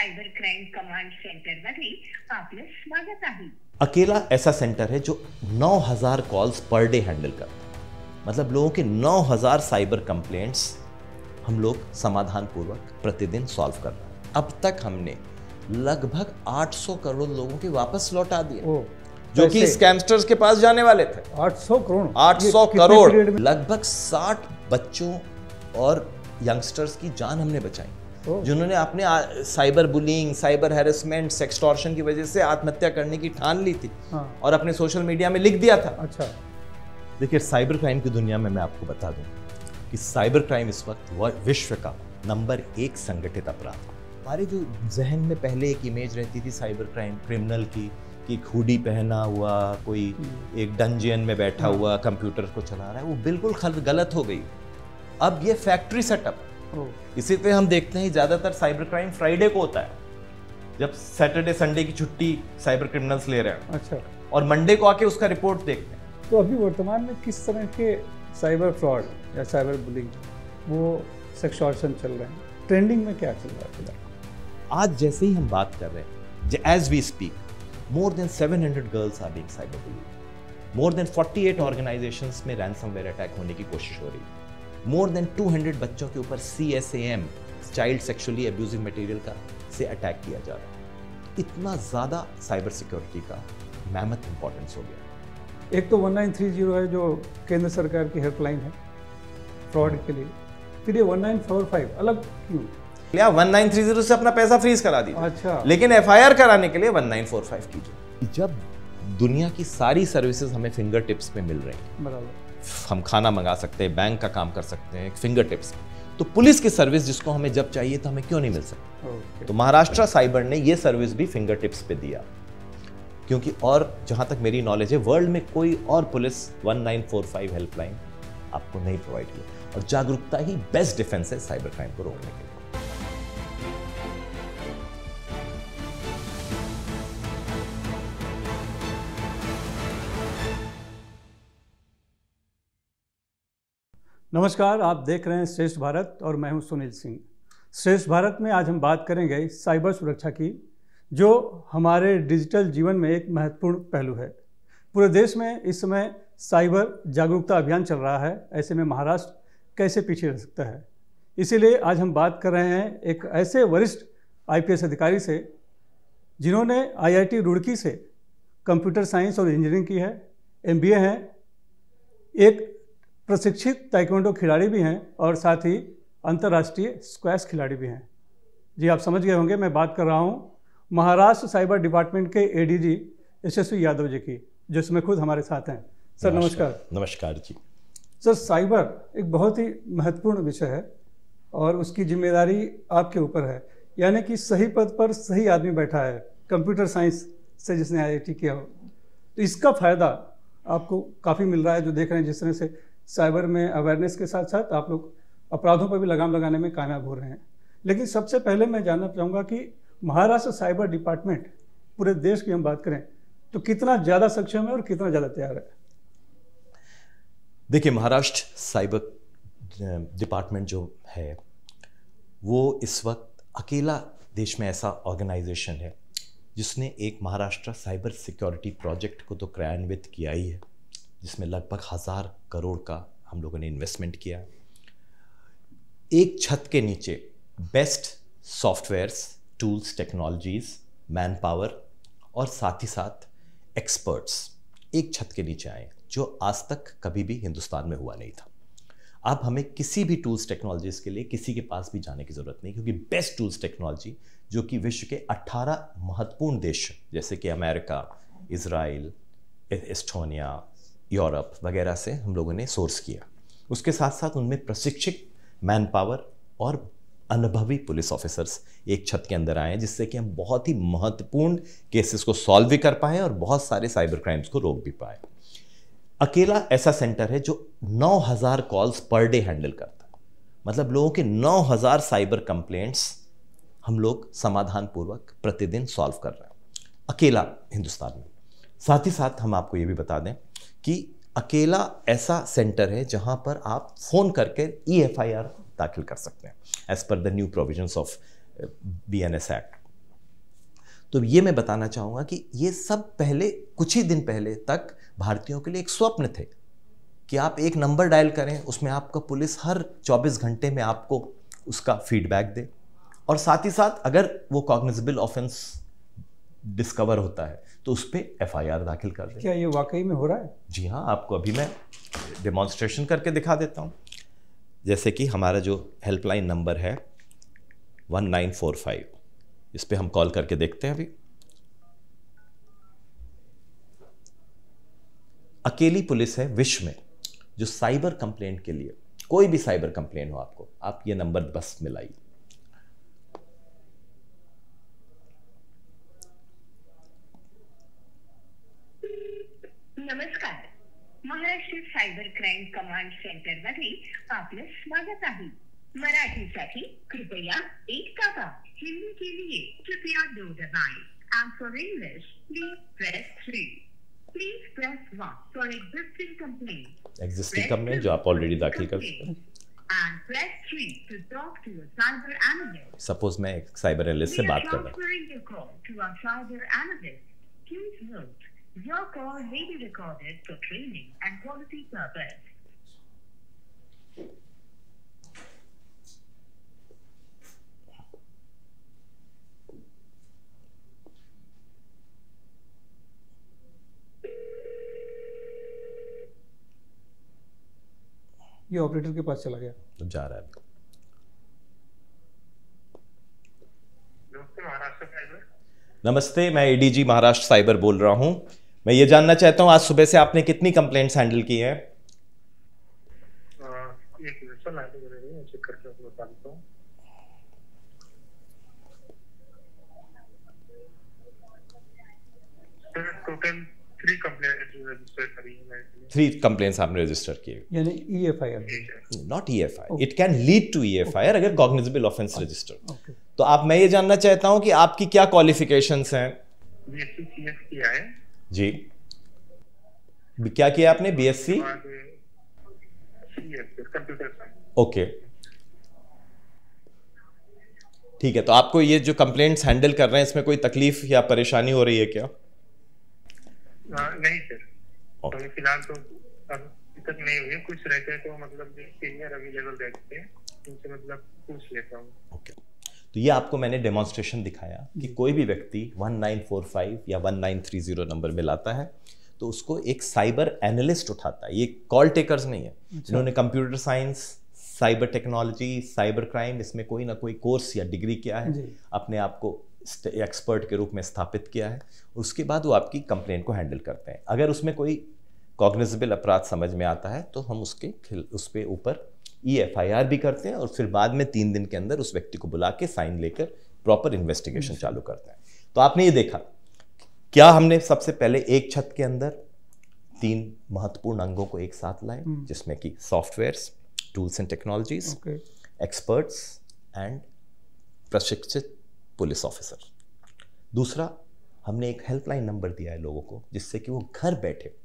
Cyber crime command centre मध्ये आपलं स्वागत आहे। अकेला ऐसा सेंटर है जो 9000 कॉल्स पर डे हैंडल करता है। मतलब लोगों के 9000 साइबर कंप्लेंट्स हम लोग समाधान पूर्वक प्रतिदिन सॉल्व कर रहे हैं। अब तक हमने लगभग 800 करोड़ लोगों के वापस लौटा दिए जो कि स्कैमस्टर्स के पास जाने वाले थे। 800 करोड़ 800 करोड़ लगभग 60 बच्चों और यंगस्टर्स की जान हमने बचाई जिन्होंने अपने cyber bullying, cyber harassment, sextortion की वजह से आत्महत्या करने की ठान ली थी। और अपने सोशल मीडिया में लिख दिया था। अच्छा, देखिए साइबर क्राइम की दुनिया में मैं आपको बता दूं कि साइबर क्राइम इस वक्त विश्व का नंबर 1 संगठित अपराध है। हमारे जो जहन में पहले एक इमेज रहती थी साइबर क्राइम क्रिमिनल की कि हुडी पहना हुआ कोई एक डंजियन में बैठा हुआ कंप्यूटर को चला रहा है, वो बिल्कुल गलत हो गई। अब ये फैक्ट्री सेटअप। इसी पे हम देखते हैं ज्यादातर साइबर क्राइम फ्राइडे को होता है, जब सैटरडे संडे की छुट्टी साइबर क्रिमिनल्स ले रहे हैं। अच्छा, और मंडे को आके उसका रिपोर्ट देखते हैं। तो अभी वर्तमान में किस तरह के साइबर फ्रॉड या साइबर बुलिंग, वो सेक्सटॉर्शन चल रहे हैं, ट्रेंडिंग में क्या चल रहा है? आज जैसे ही हम बात कर रहे हैं, as we speak, more than 700 girls are being cyberbullied. More than 48 organizations में ransomware attack होने की कोशिश हो रही है। More than 200 बच्चों के ऊपर CSAM, Child Sexually Abusive Material का से अटैक किया जा रहा है। इतना ज़्यादा साइबर सिक्योरिटी का मैमथ इंपॉर्टेंस हो गया। एक तो 1930 है जो केंद्र सरकार की हेल्पलाइन है फ्रॉड के लिए, फिर ये 1945 अलग क्यों? 1930 से अपना पैसा फ्रीज करा दीजिए। अच्छा, लेकिन FIR कराने के लिए 1945 कीजिए। जब दुनिया की सारी सर्विसेज हमें फिंगर टिप्स पे मिल रही हैं, बराबर, हम खाना मंगा सकते हैं, बैंक का काम कर सकते हैं फिंगर टिप्स, तो पुलिस की सर्विस जिसको हमें जब चाहिए तो हमें क्यों नहीं मिल सकती? तो महाराष्ट्र साइबर ने ये सर्विस भी फिंगर टिप्स पे दिया, क्योंकि और जहां तक मेरी नॉलेज है वर्ल्ड में कोई और पुलिस 1945 हेल्पलाइन आपको नहीं प्रोवाइड की। और जागरूकता ही बेस्ट डिफेंस है साइबर क्राइम को रोकने के लिए। नमस्कार, आप देख रहे हैं श्रेष्ठ भारत और मैं हूं सुनील सिंह। श्रेष्ठ भारत में आज हम बात करेंगे साइबर सुरक्षा की, जो हमारे डिजिटल जीवन में एक महत्वपूर्ण पहलू है। पूरे देश में इस समय साइबर जागरूकता अभियान चल रहा है। ऐसे में महाराष्ट्र कैसे पीछे रह सकता है? इसीलिए आज हम बात कर रहे हैं एक ऐसे वरिष्ठ IPS अधिकारी से जिन्होंने IIT रुड़की से कंप्यूटर साइंस और इंजीनियरिंग की है, MBA है, एक प्रशिक्षित ताइक्वांडो खिलाड़ी भी हैं और साथ ही अंतर्राष्ट्रीय स्क्वैश खिलाड़ी भी हैं। जी, आप समझ गए होंगे मैं बात कर रहा हूं महाराष्ट्र साइबर डिपार्टमेंट के ADG यशस्वी यादव जी की, जो इसमें खुद हमारे साथ हैं। सर नमस्कार। नमस्कार जी। सर, साइबर एक बहुत ही महत्वपूर्ण विषय है और उसकी जिम्मेदारी आपके ऊपर है, यानी कि सही पद पर सही आदमी बैठा है, कंप्यूटर साइंस से जिसने IIT किया हो, तो इसका फ़ायदा आपको काफ़ी मिल रहा है। जो देख रहे हैं जिस तरह से साइबर में अवेयरनेस के साथ साथ आप लोग अपराधों पर भी लगाम लगाने में कामयाब हो रहे हैं। लेकिन सबसे पहले मैं जानना चाहूँगा कि महाराष्ट्र साइबर डिपार्टमेंट पूरे देश की हम बात करें तो कितना ज़्यादा सक्षम है और कितना ज़्यादा तैयार है? देखिए, महाराष्ट्र साइबर डिपार्टमेंट जो है वो इस वक्त अकेला देश में ऐसा ऑर्गेनाइजेशन है जिसने एक महाराष्ट्र साइबर सिक्योरिटी प्रोजेक्ट को तो क्रियान्वित किया ही है, जिसमें लगभग 1000 करोड़ का हम लोगों ने इन्वेस्टमेंट किया। एक छत के नीचे best softwares, tools, technologies, man power और साथ ही साथ एक्सपर्ट्स एक छत के नीचे आए, जो आज तक कभी भी हिंदुस्तान में हुआ नहीं था। अब हमें किसी भी टूल्स टेक्नोलॉजीज के लिए किसी के पास भी जाने की ज़रूरत नहीं, क्योंकि बेस्ट टूल्स टेक्नोलॉजी जो कि विश्व के 18 महत्वपूर्ण देश जैसे कि अमेरिका, इजराइल, एस्टोनिया, यूरोप वगैरह से हम लोगों ने सोर्स किया। उसके साथ साथ उनमें प्रशिक्षित मैन पावर और अनुभवी पुलिस ऑफिसर्स एक छत के अंदर आए, जिससे कि हम बहुत ही महत्वपूर्ण केसेस को सॉल्व भी कर पाए और बहुत सारे साइबर क्राइम्स को रोक भी पाए। अकेला ऐसा सेंटर है जो 9000 कॉल्स पर डे हैंडल करता है। मतलब लोगों के 9000 साइबर कंप्लेंट्स हम लोग समाधान पूर्वक प्रतिदिन सॉल्व कर रहे हैं, अकेला हिंदुस्तान में। साथ ही साथ हम आपको ये भी बता दें कि अकेला ऐसा सेंटर है जहां पर आप फोन करके EFIR दाखिल कर सकते हैं as per the new provisions of BNS act. तो ये मैं बताना चाहूँगा कि ये सब पहले कुछ ही दिन पहले तक भारतीयों के लिए एक स्वप्न थे कि आप एक नंबर डायल करें, उसमें आपका पुलिस हर 24 घंटे में आपको उसका फीडबैक दे, और साथ ही साथ अगर वो कॉग्निजेबल ऑफेंस डिस्कवर होता है तो उस पर FIR दाखिल कर दे। क्या ये वाकई में हो रहा है? जी हाँ, आपको अभी मैं डेमॉन्स्ट्रेशन करके दिखा देता हूँ। जैसे कि हमारा जो हेल्पलाइन नंबर है 1945, इस पे हम कॉल करके देखते हैं। अभी अकेली पुलिस है विश्व में जो साइबर कंप्लेंट के लिए, कोई भी साइबर कंप्लेंट हो आपको, आप ये नंबर बस मिलाइए। नमस्कार, Maharashtra cyber crime command centre मध्ये आपलं स्वागत आहे। मराठीसाठी कृपया 1 दाबा, हिंदी के लिए कृपया 2 दबाएं। And for English, please press 3. Please press 1 for existing complaint. Existing complaint जो आप ऑलरेडी दाखिल कर चुके हैं। And press 3 to talk to a cyber analyst. Suppose मैं एक साइबर एनालिस्ट से We are बात कर रहा हूँ। transferring your call to our cyber analyst. Please note, your call may be recorded for training and quality purpose. ये operator के पास चला गया। तो जा रहा है अभी। नमस्ते, मैं ADG महाराष्ट्र साइबर बोल रहा हूं। मैं ये जानना चाहता हूं आज सुबह से आपने कितनी कंप्लेंट्स हैंडल की हैं? एक मिनट सर, मैं चेक करके आपको बता देता हूं। सर टोटल 3 कंप्लेंट्स रजिस्टर करी है मैंने। 3 कंप्लेंट्स आपने रजिस्टर किए, यानी EFIR। Not EFI। It can lead to EFIR अगर कॉग्निजेबल ऑफेंस रजिस्टर। ओके। तो आप, मैं ये जानना चाहता हूं कि आपकी क्या क्वालिफिकेशंस हैं? BSc CS किया है जी, क्या किया आपने? BSc और CS कंप्यूटर साइंस। ओके, ठीक है। तो आपको ये जो कंप्लेंट्स हैंडल कर रहे हैं इसमें कोई तकलीफ या परेशानी हो रही है क्या? नहीं सर, अभी फिलहाल तो अभी तक नहीं हुई। कुछ रहते हैं तो मतलब जो सीनियर अवेलेबल रहते हैं उनसे मतलब पूछ लेता हूँ। ओके, तो ये आपको मैंने डेमोन्स्ट्रेशन दिखाया कि कोई भी व्यक्ति 1945 या 1930 नंबर में लाता है तो उसको एक साइबर एनालिस्ट उठाता है। ये कॉल टेकर्स नहीं है। इन्होंने computer science, cyber technology, cyber crime, इसमें कोई ना कोई कोर्स या डिग्री किया है, अपने आप को एक्सपर्ट के रूप में स्थापित किया है। उसके बाद वो आपकी कंप्लेंट को हैंडल करते हैं। अगर उसमें कोई कॉग्निजेबल अपराध समझ में आता है तो हम उस पे ऊपर EFIR भी करते हैं और फिर बाद में 3 दिन के अंदर उस व्यक्ति को बुला के साइन लेकर प्रॉपर इन्वेस्टिगेशन चालू करते हैं। तो आपने ये देखा क्या हमने सबसे पहले एक छत के अंदर 3 महत्वपूर्ण अंगों को एक साथ लाए, जिसमें कि softwares, tools and technologies, experts and प्रशिक्षित पुलिस ऑफिसर। दूसरा, हमने एक हेल्पलाइन नंबर दिया है लोगों को जिससे कि वो घर बैठे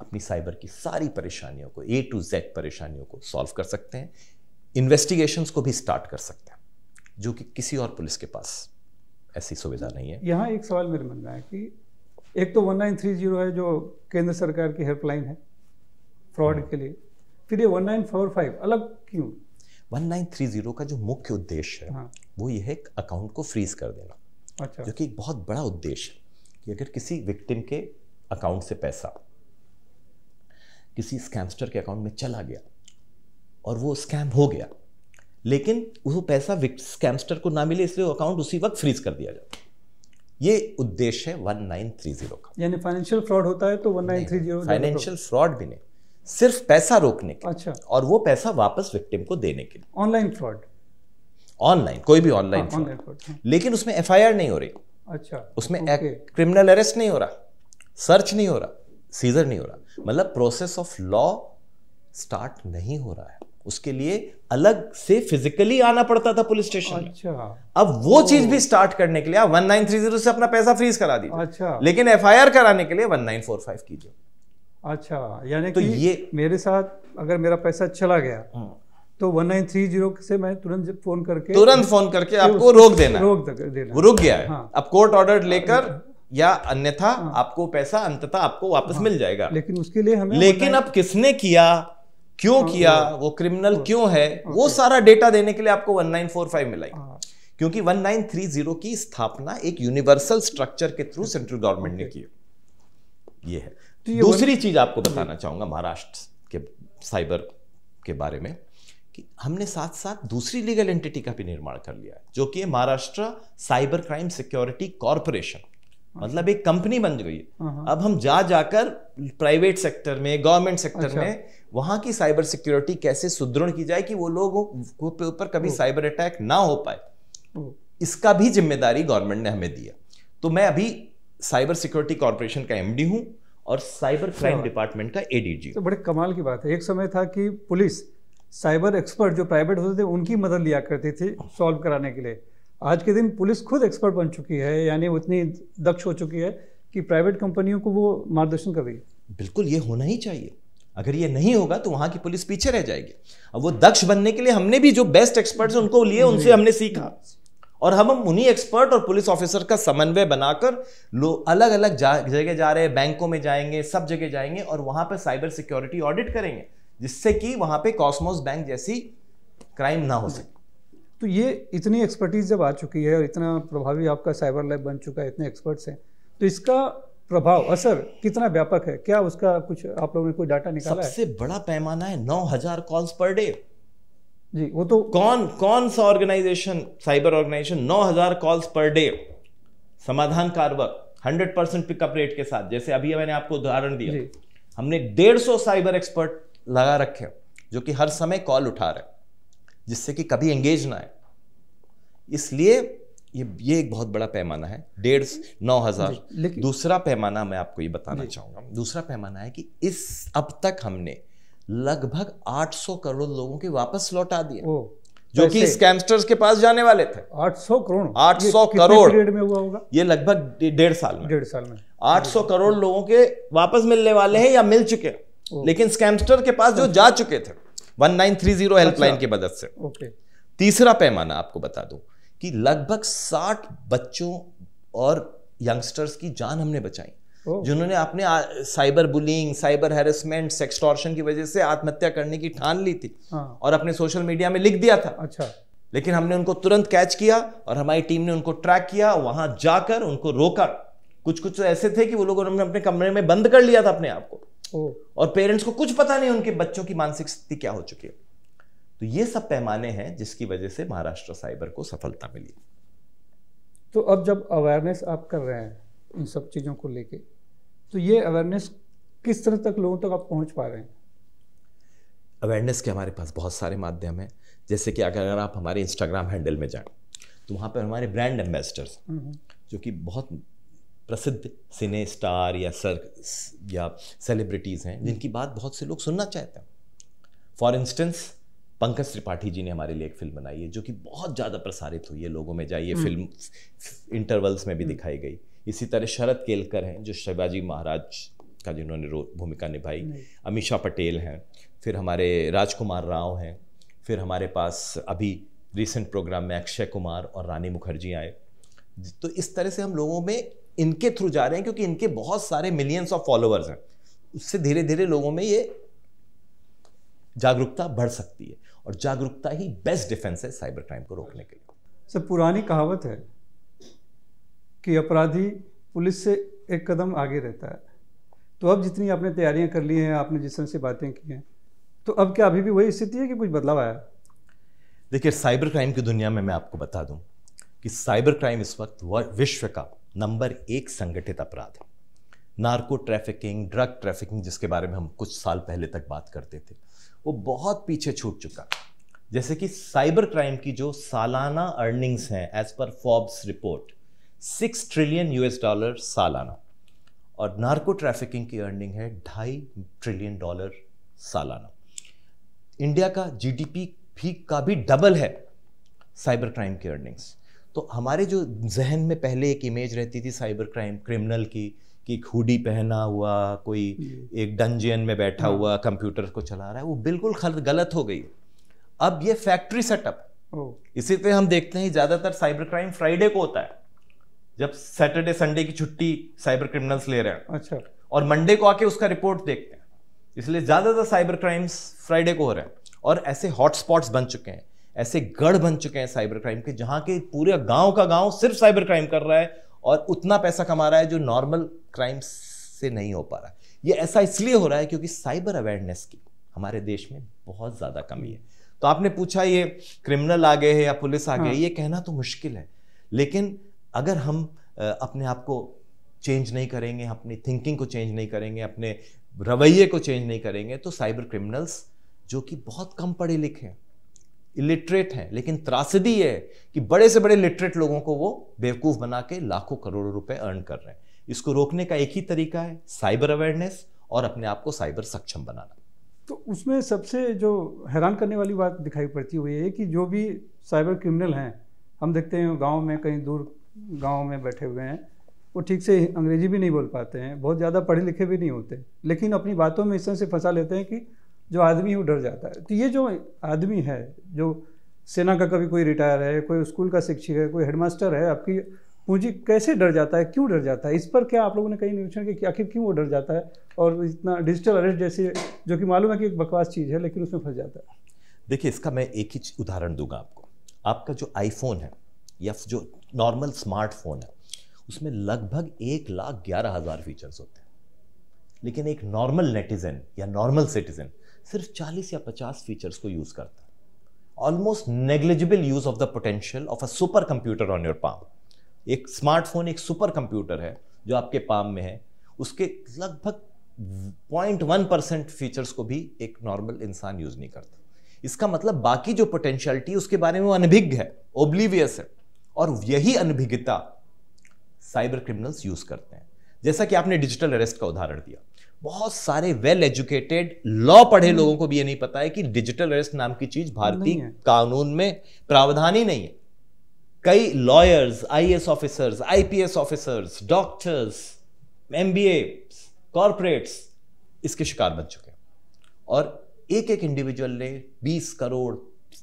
अपनी साइबर की सारी परेशानियों को, A to Z परेशानियों को सॉल्व कर सकते हैं, इन्वेस्टिगेशंस को भी स्टार्ट कर सकते हैं, जो कि किसी और पुलिस के पास ऐसी सुविधा नहीं है। यहाँ एक सवाल मेरे मन में है कि एक तो 1930 है जो केंद्र सरकार की हेल्पलाइन है फ्रॉड के लिए, फिर ये 1945 अलग क्यों? 1930 का जो मुख्य उद्देश्य है वो ये है अकाउंट को फ्रीज कर देना। अच्छा। जो कि एक बहुत बड़ा उद्देश्य है कि अगर किसी विक्टिम के अकाउंट से पैसा किसी स्कैमस्टर के अकाउंट में चला गया और वो स्कैम हो गया, लेकिन वो पैसा स्कैमस्टर को ना मिले इसलिए वो अकाउंट उसी वक्त फ्रीज कर दिया जाता है। ये उद्देश्य है 1930 का। यानी फाइनेंशियल फ्रॉड होता है तो 1930 फाइनेंशियल फ्रॉड भी नहीं, सिर्फ पैसा रोकने के। अच्छा। और वो पैसा वापस विक्टिम को देने के लिए। ऑनलाइन फ्रॉड, ऑनलाइन कोई भी ऑनलाइन फ्रॉड, लेकिन उसमें FIR नहीं हो रही। अच्छा। उसमें क्रिमिनल अरेस्ट नहीं हो रहा, सर्च नहीं हो रहा, सीजर नहीं हो रहा, मतलब प्रोसेस ऑफ लॉ स्टार्ट नहीं हो रहा है। उसके लिए अलग से फिजिकली आना पड़ता था पुलिस स्टेशन में। अच्छा। अब वो चीज भी स्टार्ट करने के लिए आप 1930 से अपना पैसा फ्रीज करा दीजिए। अच्छा। लेकिन FIR कराने के लिए 1945 कीजिए। अच्छा, यानी तो कि ये मेरे साथ अगर मेरा पैसा चला गया तो 1930 से मैं तुरंत फोन करके आपको रोक देना, देना। वो रुक गया है। हाँ। अब कोर्ट ऑर्डर लेकर या अन्यथा आपको पैसा अंततः आपको वापस मिल जाएगा। लेकिन उसके लिए हमें लेकिन अब किसने किया, क्यों किया, वो क्रिमिनल क्यों है, वो सारा डेटा देने के लिए आपको 1945 मिला, क्योंकि 1930 की स्थापना एक यूनिवर्सल स्ट्रक्चर के थ्रू सेंट्रल गवर्नमेंट ने की। ये है। दूसरी चीज आपको बताना चाहूंगा महाराष्ट्र के साइबर के बारे में, कि हमने साथ साथ दूसरी लीगल एंटिटी का भी निर्माण कर लिया है, जो कि Maharashtra cyber crime security corporation, मतलब एक कंपनी बन गई है। अब हम जाकर प्राइवेट सेक्टर में, गवर्नमेंट सेक्टर में वहां की साइबर सिक्योरिटी कैसे सुदृढ़ की जाए कि वो लोगों के ऊपर कभी साइबर अटैक ना हो पाए, इसका भी जिम्मेदारी गवर्नमेंट ने हमें दिया। तो मैं अभी साइबर सिक्योरिटी कॉर्पोरेशन का एमडी हूं और साइबर क्राइम डिपार्टमेंट का एडीजी। तो बड़े कमाल की बात है। एक समय था कि पुलिस साइबर एक्सपर्ट जो प्राइवेट होते थे उनकी मदद लिया करती थी सॉल्व कराने के लिए। आज के दिन पुलिस खुद एक्सपर्ट बन चुकी है, यानी वो इतनी दक्ष हो चुकी है कि प्राइवेट कंपनियों को वो मार्गदर्शन कर रही है। बिल्कुल, ये होना ही चाहिए। अगर ये नहीं होगा तो वहां की पुलिस पीछे रह जाएगी। अब वो दक्ष बनने के लिए हमने भी जो बेस्ट एक्सपर्ट्स उनको लिए, उनसे हमने सीखा, और हम उन्हीं एक्सपर्ट और पुलिस ऑफिसर का समन्वय बनाकर लोग अलग अलग जगह जा रहे हैं, बैंकों में जाएंगे, सब जगह जाएंगे और वहां पर साइबर सिक्योरिटी ऑडिट करेंगे, जिससे कि वहां पे कॉस्मोस बैंक जैसी क्राइम ना हो सके। तो ये इतनी एक्सपर्टीज जब आ चुकी है और इतना प्रभावी आपका साइबर लैब बन चुका है, इतने एक्सपर्ट्स हैं, तो इसका प्रभाव असर कितना व्यापक है? क्या उसका कुछ आप लोगों ने कोई डाटा निकाला है? सबसे बड़ा पैमाना है 9000 कॉल्स पर डे जी। वो तो कौन सा organisation, cyber organisation 9000 calls per day समाधान कारक 100% पिकअप रेट के साथ। जैसे अभी मैंने आपको उदाहरण दिया, हमने 150 साइबर एक्सपर्ट लगा रखे जो कि हर समय कॉल उठा रहे, जिससे कि कभी एंगेज ना आए। इसलिए ये एक बहुत बड़ा पैमाना है, 9,500। दूसरा पैमाना मैं आपको ये बताना चाहूंगा, दूसरा पैमाना है कि इस अब तक हमने लगभग 800 करोड़ लोगों के वापस लौटा दिए, जो कि स्कैमस्टर्स के पास जाने वाले थे। 800 करोड़ 800 करोड़ पीरियड में हुआ होगा? ये लगभग 1.5 साल में 800 800 करोड़ लोगों के वापस मिलने वाले हैं या मिल चुके हैं, लेकिन स्कैमस्टर के पास जो जा चुके थे 1930 हेल्पलाइन की मदद से। तीसरा पैमाना आपको बता दूं कि लगभग 60 बच्चों और यंगस्टर्स की जान हमने बचाई, जिन्होंने अपने cyber bullying, cyber harassment, sextortion की वजह से आत्महत्या करने की ठान ली थी और अपने सोशल मीडिया में लिख दिया था। अच्छा। लेकिन हमने उनको तुरंत कैच किया और हमारी टीम ने उनको ट्रैक किया, वहां जाकर उनको रोका। कुछ ऐसे थे कि वो लोगों ने अपने कमरे में बंद कर लिया था अपने आप को, और पेरेंट्स को कुछ पता नहीं उनके बच्चों की मानसिक स्थिति क्या हो चुकी है। तो ये सब पैमाने हैं जिसकी वजह से महाराष्ट्र साइबर को सफलता मिली। तो अब जब अवेयरनेस आप कर रहे हैं इन सब चीज़ों को लेके, तो ये अवेयरनेस किस तरह तक लोगों तक आप पहुंच पा रहे हैं? अवेयरनेस के हमारे पास बहुत सारे माध्यम हैं। जैसे कि अगर आप हमारे इंस्टाग्राम हैंडल में जाएं तो वहाँ पर हमारे ब्रांड एम्बेसडर्स, जो कि बहुत प्रसिद्ध सिने स्टार या सेलिब्रिटीज़ हैं, जिनकी बात बहुत से लोग सुनना चाहते हैं। फॉर इंस्टेंस पंकज त्रिपाठी जी ने हमारे लिए एक फिल्म बनाई है जो कि बहुत ज़्यादा प्रसारित हुई है, लोगों में जाइए, फिल्म इंटरवल्स में भी दिखाई गई। इसी तरह शरद केलकर हैं जो शिवाजी महाराज का जिन्होंने भूमिका निभाई, अमीषा पटेल हैं, फिर हमारे राजकुमार राव हैं, फिर हमारे पास अभी रिसेंट प्रोग्राम में अक्षय कुमार और रानी मुखर्जी आए। तो इस तरह से हम लोगों में इनके थ्रू जा रहे हैं, क्योंकि इनके बहुत सारे मिलियंस ऑफ फॉलोअर्स हैं। उससे धीरे धीरे लोगों में ये जागरूकता बढ़ सकती है, और जागरूकता ही बेस्ट डिफेंस है साइबर क्राइम को रोकने के लिए। सर, पुरानी कहावत है कि अपराधी पुलिस से एक कदम आगे रहता है। तो अब जितनी आपने तैयारियां कर ली हैं, आपने जिस तरह से बातें की हैं, तो अब क्या अभी भी वही स्थिति है कि कुछ बदलाव आया? देखिए, साइबर क्राइम की दुनिया में मैं आपको बता दूं कि साइबर क्राइम इस वक्त विश्व का नंबर 1 संगठित अपराध है। नार्को ट्रैफिकिंग, ड्रग ट्रैफिकिंग, जिसके बारे में हम कुछ साल पहले तक बात करते थे, वो बहुत पीछे छूट चुका। जैसे कि साइबर क्राइम की जो सालाना अर्निंग्स हैं एज पर फोर्ब्स रिपोर्ट, $6 ट्रिलियन सालाना, और नार्को ट्रैफिकिंग की अर्निंग है $2.5 ट्रिलियन सालाना। इंडिया का जीडीपी भी का भी डबल है साइबर क्राइम की अर्निंग्स। तो हमारे जो जहन में पहले एक इमेज रहती थी साइबर क्राइम क्रिमिनल की, कि एक हुडी पहना हुआ कोई एक डंजियन में बैठा हुआ कंप्यूटर को चला रहा है, वो बिल्कुल गलत हो गई। अब ये फैक्ट्री सेटअप, इसी पे हम देखते हैं ज्यादातर साइबर क्राइम फ्राइडे को होता है, जब सैटरडे संडे की छुट्टी साइबर क्रिमिनल्स ले रहे हैं। अच्छा। और मंडे को आके उसका रिपोर्ट देखते हैं, इसलिए ज्यादातर साइबर क्राइम्स फ्राइडे को हो रहे हैं। और ऐसे हॉटस्पॉट्स बन चुके हैं, ऐसे गढ़ बन चुके हैं साइबर क्राइम के, जहां के पूरे गांव का गांव सिर्फ साइबर क्राइम कर रहा है और उतना पैसा कमा रहा है जो नॉर्मल क्राइम से नहीं हो पा रहा है। ये ऐसा इसलिए हो रहा है क्योंकि साइबर अवेयरनेस की हमारे देश में बहुत ज्यादा कमी है। तो आपने पूछा ये क्रिमिनल आ गए हैं या पुलिस आ गई, ये कहना तो मुश्किल है, लेकिन अगर हम अपने आप को चेंज नहीं करेंगे, अपनी थिंकिंग को चेंज नहीं करेंगे, अपने रवैये को चेंज नहीं करेंगे, तो साइबर क्रिमिनल्स जो कि बहुत कम पढ़े लिखे हैं, इलिटरेट हैं, लेकिन त्रासदी है कि बड़े से बड़े लिटरेट लोगों को वो बेवकूफ बना के लाखों करोड़ों रुपए अर्न कर रहे हैं। इसको रोकने का एक ही तरीका है, साइबर अवेयरनेस और अपने आप को साइबर सक्षम बनाना। तो उसमें सबसे जो हैरान करने वाली बात दिखाई पड़ती हुई है कि जो भी साइबर क्रिमिनल हैं, हम देखते हैं गांव में, कहीं दूर गांव में बैठे हुए हैं, वो ठीक से अंग्रेजी भी नहीं बोल पाते हैं, बहुत ज़्यादा पढ़े लिखे भी नहीं होते, लेकिन अपनी बातों में इस तरह से फंसा लेते हैं कि जो आदमी है वो डर जाता है। तो ये जो आदमी है, जो सेना का कभी कोई रिटायर है, कोई स्कूल का शिक्षक है, कोई हेडमास्टर है, आपकी पूंजी कैसे डर जाता है, क्यों डर जाता है? इस पर क्या आप लोगों ने कहीं निरीक्षण किया कि आखिर क्यों वो डर जाता है और इतना डिजिटल अरेस्ट जैसे, जो कि मालूम है कि एक बकवास चीज़ है, लेकिन उसमें फंस जाता है? देखिए, इसका मैं एक ही उदाहरण दूंगा आपको। आपका जो आईफोन है या जो नॉर्मल स्मार्टफोन है, उसमें लगभग 1,11,000 फीचर्स होते हैं, लेकिन एक नॉर्मल नेटिजन या नॉर्मल सिटीजन सिर्फ 40 या 50 फीचर्स को यूज करता है। Almost negligible use of the potential of a super computer on your palm. एक स्मार्टफोन एक सुपर कंप्यूटर है जो आपके पाम में है, उसके लगभग 0.1% फीचर्स को भी एक नॉर्मल इंसान यूज नहीं करता। इसका मतलब बाकी जो पोटेंशियलिटी उसके बारे में वो अनभिज्ञ है, ओब्लिवियस है, और यही अनभिज्ञता साइबर क्रिमिनल्स यूज करते हैं। जैसा कि आपने डिजिटल अरेस्ट का उदाहरण दिया, बहुत सारे वेल एजुकेटेड लॉ पढ़े लोगों को भी ये नहीं पता है कि डिजिटल अरेस्ट नाम की चीज भारतीय कानून में प्रावधान ही नहीं है। कई lawyers, IAS officers, IPS officers, doctors, MBA, corporates इसके शिकार बन चुके हैं, और एक एक इंडिविजुअल ने 20 करोड़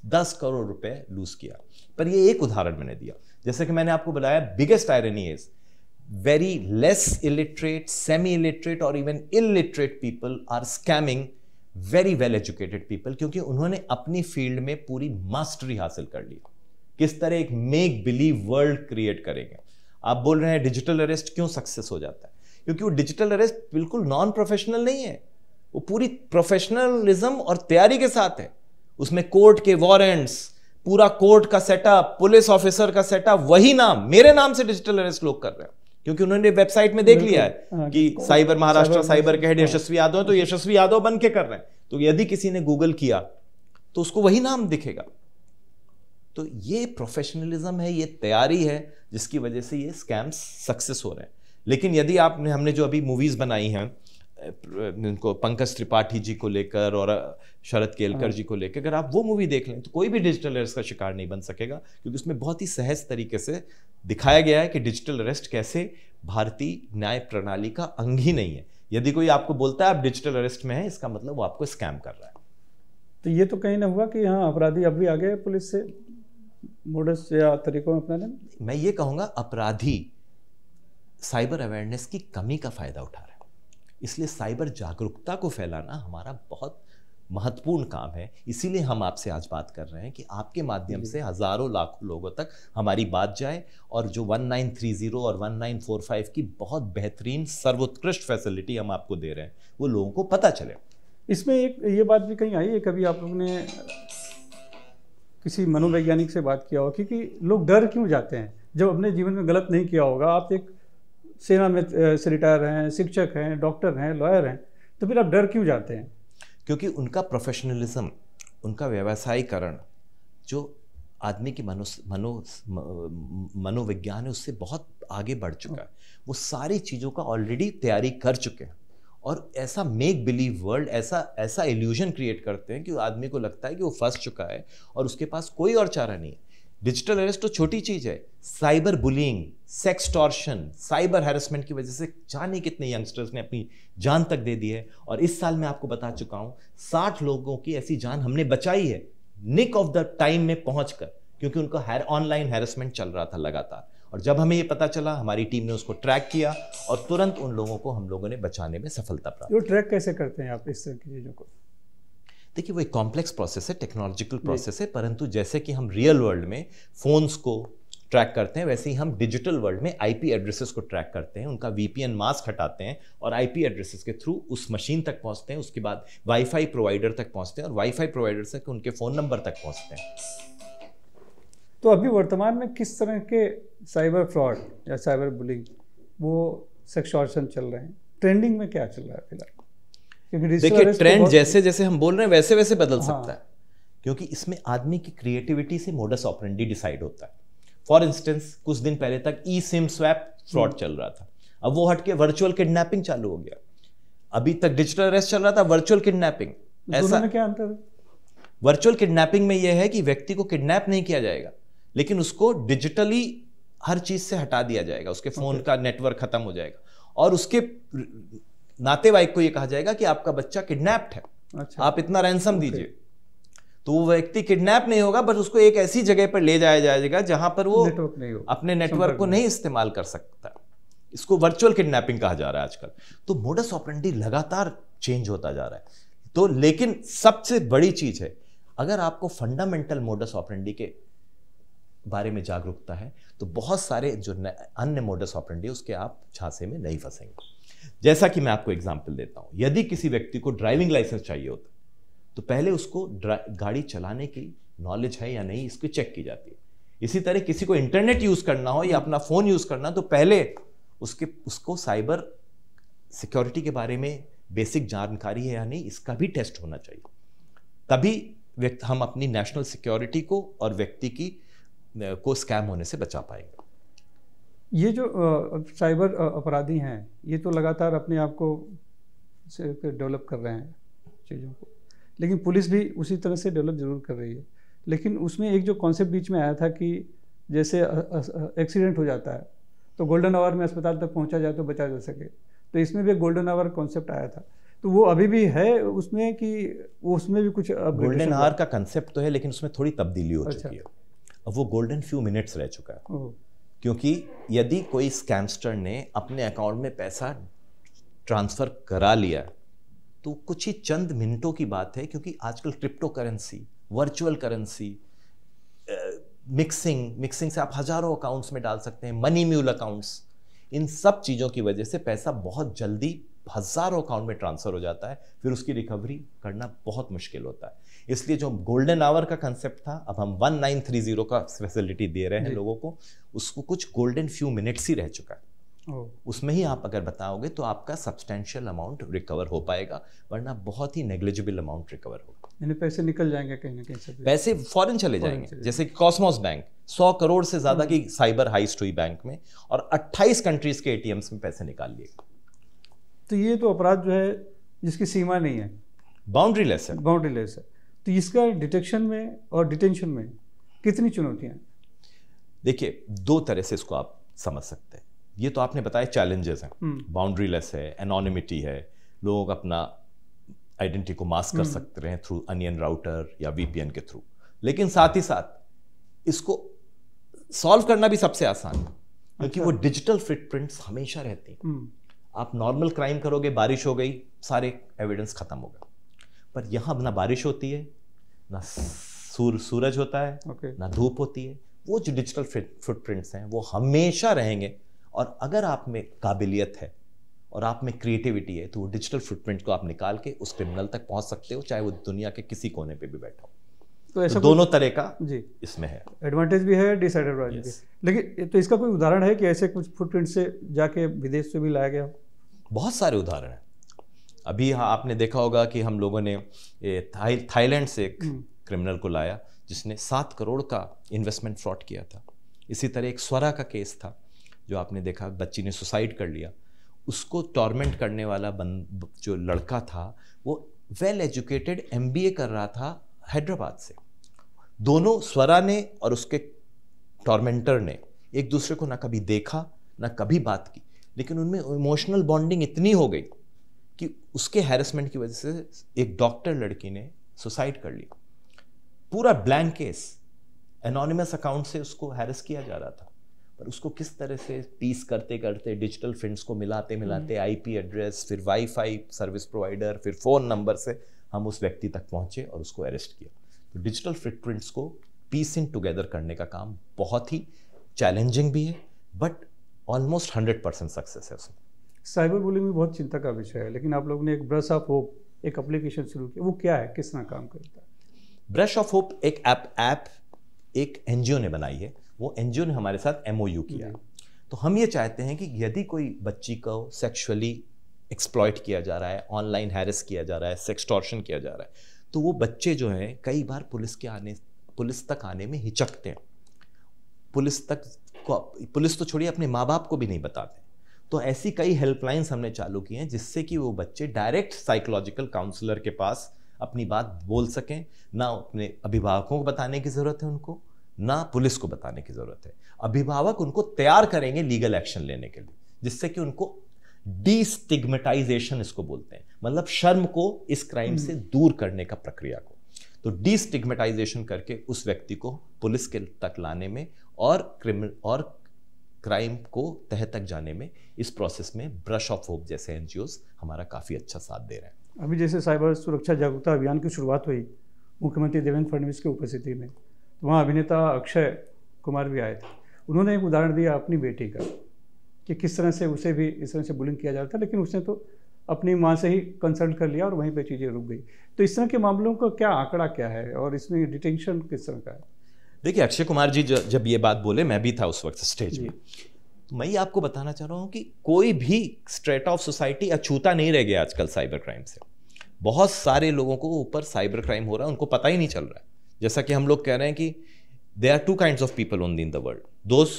10 करोड़ रुपए लूज किया। पर ये एक उदाहरण मैंने दिया। जैसे कि मैंने आपको बताया, biggest irony is very less illiterate, semi-illiterate और even illiterate people are scamming very well educated people, क्योंकि उन्होंने अपनी फील्ड में पूरी मास्टरी हासिल कर ली। किस तरह एक मेक बिलीव वर्ल्ड क्रिएट करेंगे। आप बोल रहे हैं डिजिटल अरेस्ट क्यों सक्सेस हो जाता है? क्योंकि वो डिजिटल अरेस्ट बिल्कुल नॉन प्रोफेशनल नहीं है, वो पूरी प्रोफेशनलिज्म और तैयारी के साथ है। उसमें कोर्ट के वारंट्स, पूरा कोर्ट का सेटअप, पुलिस ऑफिसर का सेटअप, वही नाम, मेरे नाम से डिजिटल अरेस्ट लोग कर रहे हैं, क्योंकि उन्होंने वेबसाइट में देख लिया है कि साइबर महाराष्ट्र साइबर के हेड यशस्वी यादव है, तो यशस्वी यादव बन के कर रहे हैं। तो यदि किसी ने गूगल किया तो उसको वही नाम दिखेगा। तो ये प्रोफेशनलिज्म है, ये तैयारी है, जिसकी वजह से ये स्कैम्स सक्सेस हो रहे हैं। लेकिन यदि हमने जो अभी मूवीज बनाई हैं, इनको पंकज त्रिपाठी जी को लेकर और शरद केलकर जी को लेकर, अगर आप वो मूवी देख लें तो कोई भी डिजिटल अरेस्ट का शिकार नहीं बन सकेगा, क्योंकि उसमें बहुत ही सहज तरीके से दिखाया गया है कि डिजिटल अरेस्ट कैसे भारतीय न्याय प्रणाली का अंग ही नहीं है। यदि कोई आपको बोलता है आप डिजिटल अरेस्ट में हैं, इसका मतलब वो आपको स्कैम कर रहा है। तो ये तो कहीं ना हुआ कि हाँ, अपराधी अब भी आ गए पुलिस से मोडस या तरीकों में अपनाने। मैं ये कहूँगा, अपराधी साइबर अवेयरनेस की कमी का फायदा उठा रहे हैं, इसलिए साइबर जागरूकता को फैलाना हमारा बहुत महत्वपूर्ण काम है। इसीलिए हम आपसे आज बात कर रहे हैं कि आपके माध्यम से हजारों लाखों लोगों तक हमारी बात जाए, और जो 1930 और 1945 की बहुत बेहतरीन सर्वोत्कृष्ट फैसिलिटी हम आपको दे रहे हैं वो लोगों को पता चले। इसमें एक ये बात भी कहीं आई है, कभी आप लोगों ने किसी मनोवैज्ञानिक से बात किया हो कि लोग डर क्यों जाते हैं जब अपने जीवन में गलत नहीं किया होगा? आप एक सेना में से रिटायर हैं, शिक्षक हैं, डॉक्टर हैं, लॉयर हैं, तो फिर आप डर क्यों जाते हैं? क्योंकि उनका प्रोफेशनलिज्म, उनका व्यवसायीकरण, जो आदमी की मनोविज्ञान है, उससे बहुत आगे बढ़ चुका है। वो सारी चीज़ों का ऑलरेडी तैयारी कर चुके हैं, और ऐसा मेक बिलीव वर्ल्ड, ऐसा इल्यूजन क्रिएट करते हैं कि आदमी को लगता है कि वो फंस चुका है और उसके पास कोई और चारा नहीं है। डिजिटल अरेस्ट तो छोटी चीज है, cyber bullying, sextortion, cyber harassment की वजह से जाने कितने यंगस्टर्स ने अपनी जान तक दे दी है। और इस साल मैं आपको बता चुका हूं 60 लोगों की ऐसी जान हमने बचाई है निक ऑफ द टाइम में पहुंचकर, क्योंकि उनका ऑनलाइन हैरेसमेंट चल रहा था लगातार, और जब हमें ये पता चला हमारी टीम ने उसको ट्रैक किया और तुरंत उन लोगों को हम लोगों ने बचाने में सफलता प्राप्त। वो ट्रैक कैसे करते हैं आप इस तरह की चीज़ों को? देखिए, वो एक कॉम्प्लेक्स प्रोसेस है, टेक्नोलॉजिकल प्रोसेस है, परंतु जैसे कि हम रियल वर्ल्ड में फोन्स को ट्रैक करते हैं, वैसे ही हम डिजिटल वर्ल्ड में आईपी एड्रेसेस को ट्रैक करते हैं, उनका वीपीएन मास्क हटाते हैं और आईपी एड्रेसेस के थ्रू उस मशीन तक पहुंचते हैं, उसके बाद वाईफाई प्रोवाइडर तक पहुंचते हैं और वाईफाई प्रोवाइडर से उनके फ़ोन नंबर तक पहुंचते हैं। तो अभी वर्तमान में किस तरह के साइबर फ्रॉड या साइबर बुलिंग, वो सेक्सटॉर्शन चल रहे हैं, ट्रेंडिंग में क्या चल रहा है फिलहाल? क्योंकि देखिए, ट्रेंड जैसे जैसे हम बोल रहे हैं वैसे वैसे बदल सकता है, क्योंकि इसमें आदमी की क्रिएटिविटी से मोडस ऑपरेंडी डिसाइड होता है। फॉर इंस्टेंस, कुछ दिन पहले तक ई सिम स्वैप फ्रॉड चल रहा था, अब वो हटके वर्चुअल किडनैपिंग चालू हो गया। अभी तक डिजिटल अरेस्ट चल रहा था, वर्चुअल किडनैपिंग। दोनों में क्या अंतर है? वर्चुअल किडनैपिंग में यह है कि व्यक्ति को किडनैप नहीं किया जाएगा, लेकिन उसको डिजिटली हर चीज से हटा दिया जाएगा, उसके फोन का नेटवर्क खत्म हो जाएगा और उसके नातेवाईक को यह कहा जाएगा कि आपका बच्चा किडनैप्ड है, अच्छा, आप इतना रैंसम दीजिए। तो वो व्यक्ति किडनैप नहीं होगा, बस उसको एक ऐसी जगह पर ले जाया जाएगा जहां पर वो अपने नेटवर्क को नहीं इस्तेमाल कर सकता। इसको वर्चुअल किडनैपिंग कहा जा रहा है आजकल। तो मोडस ऑपरेंडी लगातार चेंज होता जा रहा है। तो लेकिन सबसे बड़ी चीज है, अगर आपको फंडामेंटल मोडस ऑपरेंडी के बारे में जागरूकता है तो बहुत सारे जो अन्य मोडस ऑपरेंडी उसके आप झांसे में नहीं फंसेंगे। जैसा कि मैं आपको एग्जांपल देता हूं, यदि किसी व्यक्ति को ड्राइविंग लाइसेंस चाहिए होता तो पहले उसको गाड़ी चलाने की नॉलेज है या नहीं, इसकी चेक की जाती है। इसी तरह किसी को इंटरनेट यूज करना हो या अपना फोन यूज करना, तो पहले उसको साइबर सिक्योरिटी के बारे में बेसिक जानकारी है या नहीं, इसका भी टेस्ट होना चाहिए। तभी हम अपनी नेशनल सिक्योरिटी को और व्यक्ति को स्कैम होने से बचा पाएंगे। ये जो साइबर अपराधी हैं, ये तो लगातार अपने आप को डेवलप कर रहे हैं चीज़ों को, लेकिन पुलिस भी उसी तरह से डेवलप जरूर कर रही है। लेकिन उसमें एक जो कॉन्सेप्ट बीच में आया था कि जैसे एक्सीडेंट हो जाता है तो गोल्डन आवर में अस्पताल तक पहुंचा जाए तो बचा जा सके, तो इसमें भी एक गोल्डन आवर कॉन्सेप्ट आया था। तो वो अभी भी है उसमें कि उसमें भी कुछ गोल्डन आवर का कंसेप्ट तो है, लेकिन उसमें थोड़ी तब्दीली हो चुकी है। अब वो गोल्डन फ्यू मिनट्स रह चुका है, क्योंकि यदि कोई स्कैमस्टर ने अपने अकाउंट में पैसा ट्रांसफर करा लिया तो कुछ ही चंद मिनटों की बात है, क्योंकि आजकल crypto currency, virtual currency, mixing से आप हजारों अकाउंट्स में डाल सकते हैं, मनी म्यूल अकाउंट्स, इन सब चीज़ों की वजह से पैसा बहुत जल्दी हजारों अकाउंट में ट्रांसफर हो जाता है, फिर उसकी रिकवरी करना बहुत मुश्किल होता है। इसलिए जो गोल्डन आवर का कंसेप्ट था, अब हम 1930 का फैसिलिटी दे रहे हैं लोगों को, उसको कुछ गोल्डन फ्यू मिनट्स ही रह चुका है। उसमें ही आप अगर बताओगे तो आपका सब्सटेंशियल अमाउंट रिकवर हो पाएगा, वरना बहुत ही नेग्लिजिबल अमाउंट रिकवर होगा। यानी पैसे निकल जाएंगे कहीं ना कहीं से, पैसे फॉरेन चले जाएंगे। जैसे कॉस्मोस बैंक 100 करोड़ से ज्यादा की साइबर हाइस्ट हुई बैंक में, और 28 कंट्रीज के एटीएम्स में पैसे निकाल लिए। तो ये तो अपराध जो है जिसकी सीमा नहीं है, बाउंड्रीलेस है, बाउंड्रीलेस है। तो इसका डिटेक्शन में और डिटेंशन में कितनी चुनौतियां? देखिए, दो तरह से इसको आप समझ सकते हैं। ये तो आपने बताया चैलेंजेस हैं, बाउंड्रीलेस है, एनोनिमिटी है, लोग अपना आइडेंटिटी को मास्क कर सकते हैं थ्रू अनियन राउटर या वीपीएन के थ्रू, लेकिन साथ ही साथ इसको सॉल्व करना भी सबसे आसान है, क्योंकि वो डिजिटल फुटप्रिंट्स हमेशा रहती हैं। आप नॉर्मल क्राइम करोगे, बारिश हो गई, सारे एविडेंस खत्म हो गए, पर यहां ना बारिश होती है, ना सूरज होता है, ना धूप होती है। वो जो डिजिटल फुटप्रिंट्स हैं वो हमेशा रहेंगे, और अगर आप में काबिलियत है और आप में क्रिएटिविटी है तो वो डिजिटल फुटप्रिंट को आप निकाल के उस क्रिमिनल तक पहुंच सकते हो, चाहे वो दुनिया के किसी कोने पे भी बैठा हो। तो ऐसा दोनों तरह का जी इसमें है, एडवांटेज भी है, डिसएडवांटेज भी। लेकिन तो इसका कोई उदाहरण है कि ऐसे कुछ फुटप्रिंट से जाके विदेश से भी लाया गया? बहुत सारे उदाहरण हैं। अभी आपने देखा होगा कि हम लोगों ने थाईलैंड से एक क्रिमिनल को लाया जिसने 7 करोड़ का इन्वेस्टमेंट फ्रॉड किया था। इसी तरह एक स्वरा का केस था जो आपने देखा, बच्ची ने सुसाइड कर लिया। उसको टॉर्मेंट करने वाला जो लड़का था वो वेल एजुकेटेड एमबीए कर रहा था हैदराबाद से। दोनों, स्वरा ने और उसके टॉर्मेंटर ने, एक दूसरे को ना कभी देखा ना कभी बात की, लेकिन उनमें इमोशनल बॉन्डिंग इतनी हो गई कि उसके हैरेसमेंट की वजह से एक डॉक्टर लड़की ने सुसाइड कर ली। पूरा ब्लैंक केस, एनोनिमस अकाउंट से उसको हैरेस किया जा रहा था, पर उसको किस तरह से पीस करते करते डिजिटल फिंड्स को मिलाते मिलाते आईपी एड्रेस, फिर वाईफाई सर्विस प्रोवाइडर, फिर फ़ोन नंबर से हम उस व्यक्ति तक पहुंचे और उसको अरेस्ट किया। तो डिजिटल फुटप्रिंट्स को पीसिंग टुगेदर करने का काम बहुत ही चैलेंजिंग भी है, बट ऑलमोस्ट 100% सक्सेस है उसमें। साइबर बुलिंग भी बहुत चिंता का विषय है, लेकिन आप लोगों ने एक ब्रश ऑफ होप एक एप्लीकेशन शुरू किया, वो क्या है, किस तरह काम करता है? ब्रश ऑफ होप एक ऐप एक एनजीओ ने बनाई है। वो एनजीओ ने हमारे साथ MOU किया है। तो हम ये चाहते हैं कि यदि कोई बच्ची को सेक्सुअली एक्सप्लॉइट किया जा रहा है, ऑनलाइन हैरेस किया जा रहा है, सेक्सटॉर्शन किया जा रहा है, तो वो बच्चे जो हैं कई बार पुलिस तक आने में हिचकते हैं। पुलिस तो छोड़िए, अपने माँ बाप को भी नहीं बताते। तो ऐसी कई हेल्पलाइंस हमने चालू की हैं जिससे कि वो बच्चे डायरेक्ट साइकोलॉजिकल काउंसलर के पास अपनी बात बोल सकें। ना अपने अभिभावकों को बताने की ज़रूरत है उनको, ना पुलिस को बताने की ज़रूरत है। अभिभावक उनको तैयार करेंगे लीगल एक्शन लेने के लिए, जिससे कि उनको डीस्टिग्मेटाइजेशन इसको बोलते हैं, मतलब शर्म को इस क्राइम से दूर करने का प्रक्रिया को। तो डीस्टिग्मेटाइजेशन करके उस व्यक्ति को पुलिस के तक लाने में और क्राइम को तह तक जाने में, इस प्रोसेस में ब्रश ऑफ होप जैसे एनजीओज हमारा काफ़ी अच्छा साथ दे रहे हैं। अभी जैसे साइबर सुरक्षा जागरूकता अभियान की शुरुआत हुई मुख्यमंत्री देवेंद्र फडणवीस की उपस्थिति में, तो वहाँ अभिनेता अक्षय कुमार भी आए थे। उन्होंने एक उदाहरण दिया अपनी बेटी का कि किस तरह से उसे भी इस तरह से बुलिंग किया जा रहा था, लेकिन उसने तो अपनी माँ से ही कंसल्ट कर लिया और वहीं पे चीज़ें रुक गई। तो इस तरह के मामलों का क्या आंकड़ा क्या है और इसमें डिटेंशन किस तरह का है? देखिए, अक्षय कुमार जी जब ये बात बोले, मैं भी था उस वक्त स्टेज में, तो मैं ये आपको बताना चाह रहा हूँ कि कोई भी स्ट्रेट ऑफ सोसाइटी अछूता नहीं रह गया आजकल साइबर क्राइम से। बहुत सारे लोगों को ऊपर साइबर क्राइम हो रहा है, उनको पता ही नहीं चल रहा है। जैसा कि हम लोग कह रहे हैं कि there are two kinds of people only in the world, those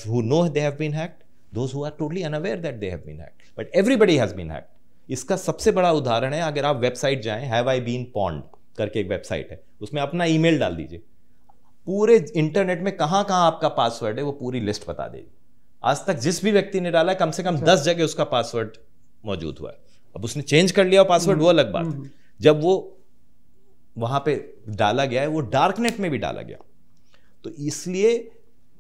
who know they have been hacked, those who are totally unaware that they have been hacked, but everybody has been hacked। इसका सबसे बड़ा उदाहरण है, अगर आप website जाएं, have I been pwned करके एक वेबसाइट है, उसमें अपना ईमेल डाल दीजिए, पूरे इंटरनेट में कहाँ कहाँ आपका पासवर्ड है वो पूरी लिस्ट बता देगी। आज तक जिस भी व्यक्ति ने डाला है, कम से कम 10 जगह उसका पासवर्ड मौजूद हुआ है। अब उसने चेंज कर लिया पासवर्ड, वो अलग बात है। जब वो वहां पे डाला गया है, वो डार्कनेट में भी डाला गया। तो इसलिए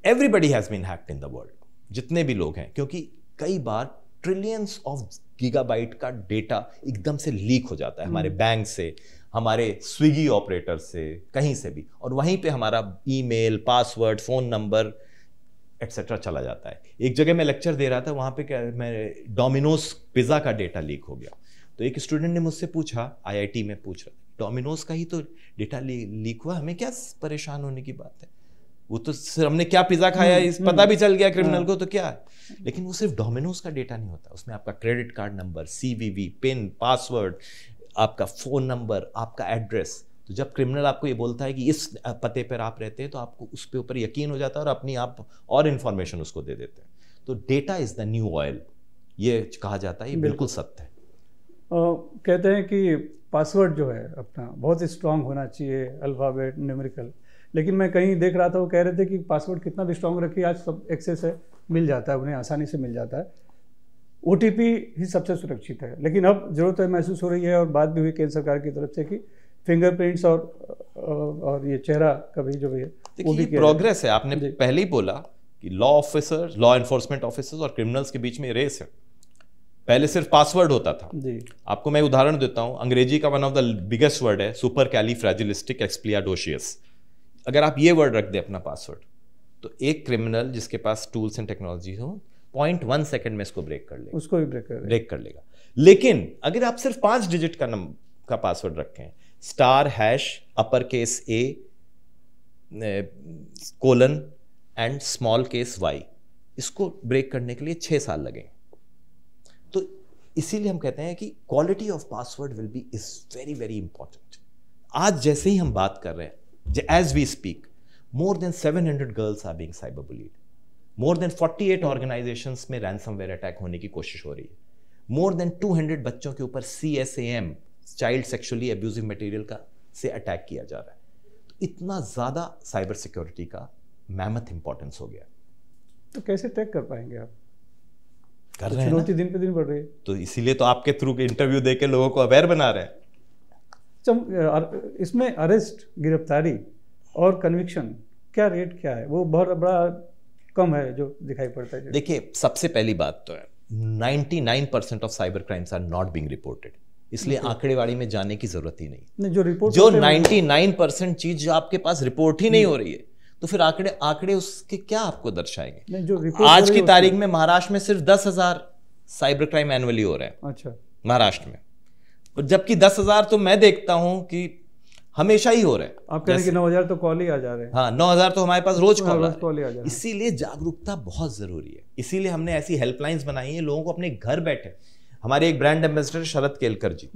everybody has been hacked in the world, जितने भी लोग हैं, क्योंकि कई बार ट्रिलियंस ऑफ गीगाबाइट का डेटा एकदम से लीक हो जाता है हमारे बैंक से, हमारे स्विगी ऑपरेटर से, कहीं से भी, और वहीं पे हमारा email, password, phone number etcetera चला जाता है। एक जगह मैं लेक्चर दे रहा था, वहां पे मैं डोमिनोज पिज्जा का डेटा लीक हो गया। तो एक स्टूडेंट ने मुझसे पूछा, IIT में पूछ रहा, डोमिनोज का ही तो डेटा लीक हुआ, हमें क्या परेशान होने की बात है? वो तो सिर्फ हमने क्या पिज्जा खाया इस पता भी चल गया क्रिमिनल को, तो क्या है। लेकिन वो सिर्फ डोमिनोज का डेटा नहीं होता, उसमें आपका credit card number, CVV, pin, password, आपका फोन नंबर, आपका एड्रेस। तो जब क्रिमिनल आपको ये बोलता है कि इस पते पर आप रहते हैं, तो आपको उस पे ऊपर यकीन हो जाता है और अपनी आप और इन्फॉर्मेशन उसको दे देते हैं। तो data is the new oil, ये कहा जाता है, ये बिल्कुल सत्य है। कहते हैं कि पासवर्ड जो है अपना बहुत स्ट्रांग होना चाहिए, अल्फ़ाबेट, न्यूमेरिकल, लेकिन मैं कहीं देख रहा था, वो कह रहे थे कि पासवर्ड कितना भी स्ट्रांग रखिए, आज सब एक्सेस है, मिल जाता है, उन्हें आसानी से मिल जाता है। OTP ही सबसे सुरक्षित है, लेकिन अब जरूरत महसूस हो रही है, और बात भी हुई केंद्र सरकार की तरफ से कि फिंगरप्रिंट्स और ये चेहरा का भी जो है वो भी प्रोग्रेस है। आपने पहले ही बोला कि लॉ एनफोर्समेंट ऑफिसर्स और क्रिमिनल्स के बीच में रेस है। पहले सिर्फ पासवर्ड होता था जी। आपको मैं उदाहरण देता हूं, अंग्रेजी का one of the biggest word है सुपर कैलीफ्रैजिलिस्टिक एक्सप्लियाडोशियस। अगर आप ये वर्ड रख दे अपना पासवर्ड, तो एक क्रिमिनल जिसके पास टूल्स एंड टेक्नोलॉजी हो 0.1 सेकंड में इसको ब्रेक कर लेगा, उसको भी ब्रेक कर लेगा। लेकिन अगर आप सिर्फ 5 डिजिट का पासवर्ड रखें, *#A $: स्मॉल केस y, इसको ब्रेक करने के लिए 6 साल लगेंगे। तो इसीलिए हम कहते हैं कि quality of password will be is very very important. आज जैसे ही हम बात कर रहे हैं, as we speak, more than 700 girls are being cyberbullied, more than 48 organisations में रैंसमवेयर अटैक होने की कोशिश हो रही है, more than 200 बच्चों के ऊपर CSAM, child sexually abusive material का से अटैक किया जा रहा है। तो इतना ज्यादा साइबर सिक्योरिटी का मैमथ इंपॉर्टेंस हो गया। तो कैसे ट्रैक कर पाएंगे आप? कर रहे हैं, चुनौती दिन पे दिन बढ़ रही है, तो इसीलिए तो आपके थ्रू इंटरव्यू देके लोगों को अवेयर बना रहे हैं। इसमें अरेस्ट, गिरफ्तारी और कन्विक्शन क्या रेट क्या है? वो बहुत बड़ा कम है जो दिखाई पड़ता है। देखिए, सबसे पहली बात तो है 99% of cyber crimes are not being reported, इसलिए आंकड़ेवाड़ी में जाने की जरूरत ही नहीं। जो रिपोर्ट जो 99% चीज जो आपके पास रिपोर्ट ही नहीं हो रही है, तो फिर आंकड़े उसके क्या आपको दर्शाएंगे? जो रिपोर्ट आज की तारीख में महाराष्ट्र में सिर्फ 10,000 साइबर क्राइम एनुअली हो रहे हैं। अच्छा, महाराष्ट्र में, जबकि 10,000 तो मैं देखता हूं कि हमेशा ही हो रहे हैं। आप कह रहे हैं कि 9,000 तो कॉल ही आ जा रहे हैं। हाँ, 9,000 तो हमारे पास रोज कॉल आ जा रहे हैं। इसीलिए जागरूकता बहुत जरूरी है। इसीलिए हमने ऐसी हेल्पलाइंस बनाई है, लोगों को अपने घर बैठे। हमारे एक ब्रांड एम्बेसडर शरद केलकर जी,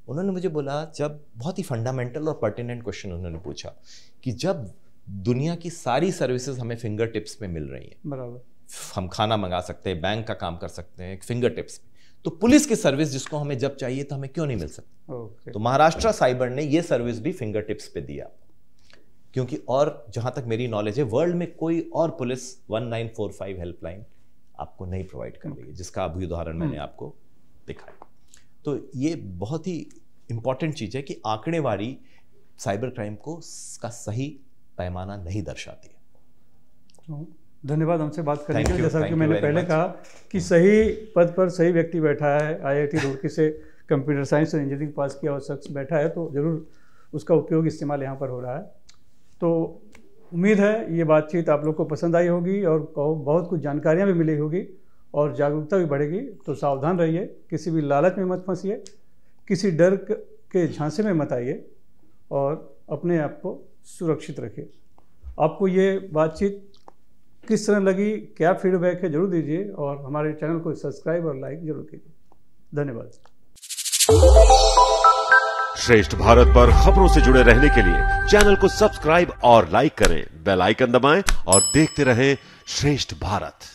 उन्होंने मुझे बोला, जब बहुत ही फंडामेंटल और पर्टिनेंट क्वेश्चन उन्होंने पूछा कि जब दुनिया की सारी सर्विसेज हमें फिंगर टिप्स पे मिल रही हैं, बराबर, हम खाना मंगा सकते हैं, बैंक का काम कर सकते हैं फिंगर टिप्स पे, तो पुलिस की सर्विस जिसको हमें जब चाहिए तो हमें क्यों नहीं मिल सकती? तो महाराष्ट्र साइबर ने ये सर्विस भी फिंगर टिप्स पे दिया, क्योंकि और जहां तक मेरी नॉलेज है वर्ल्ड में कोई और पुलिस 1945 हेल्पलाइन आपको नहीं प्रोवाइड कर रही है, जिसका अभी उदाहरण मैंने आपको दिखाया। तो ये बहुत ही इंपॉर्टेंट चीज है कि आंकड़ेवारी साइबर क्राइम को का सही पैमाना नहीं दर्शाती है। धन्यवाद हमसे बात करने के लिए। जैसा कि मैंने पहले कहा कि सही पद पर सही व्यक्ति बैठा है, IIT रुड़की से कंप्यूटर साइंस और इंजीनियरिंग पास किया हुआ शख्स बैठा है, तो ज़रूर उसका उपयोग इस्तेमाल यहाँ पर हो रहा है। तो उम्मीद है ये बातचीत आप लोग को पसंद आई होगी और बहुत कुछ जानकारियाँ भी मिली होगी और जागरूकता भी बढ़ेगी। तो सावधान रहिए, किसी भी लालच में मत फंसिए, किसी डर के झांसे में मत आइए और अपने आप को सुरक्षित रखिए। आपको ये बातचीत किस तरह लगी, क्या फीडबैक है, जरूर दीजिए और हमारे चैनल को सब्सक्राइब और लाइक जरूर कीजिए। धन्यवाद। श्रेष्ठ भारत पर खबरों से जुड़े रहने के लिए चैनल को सब्सक्राइब और लाइक करें, बेल आइकन दबाएं और देखते रहें श्रेष्ठ भारत।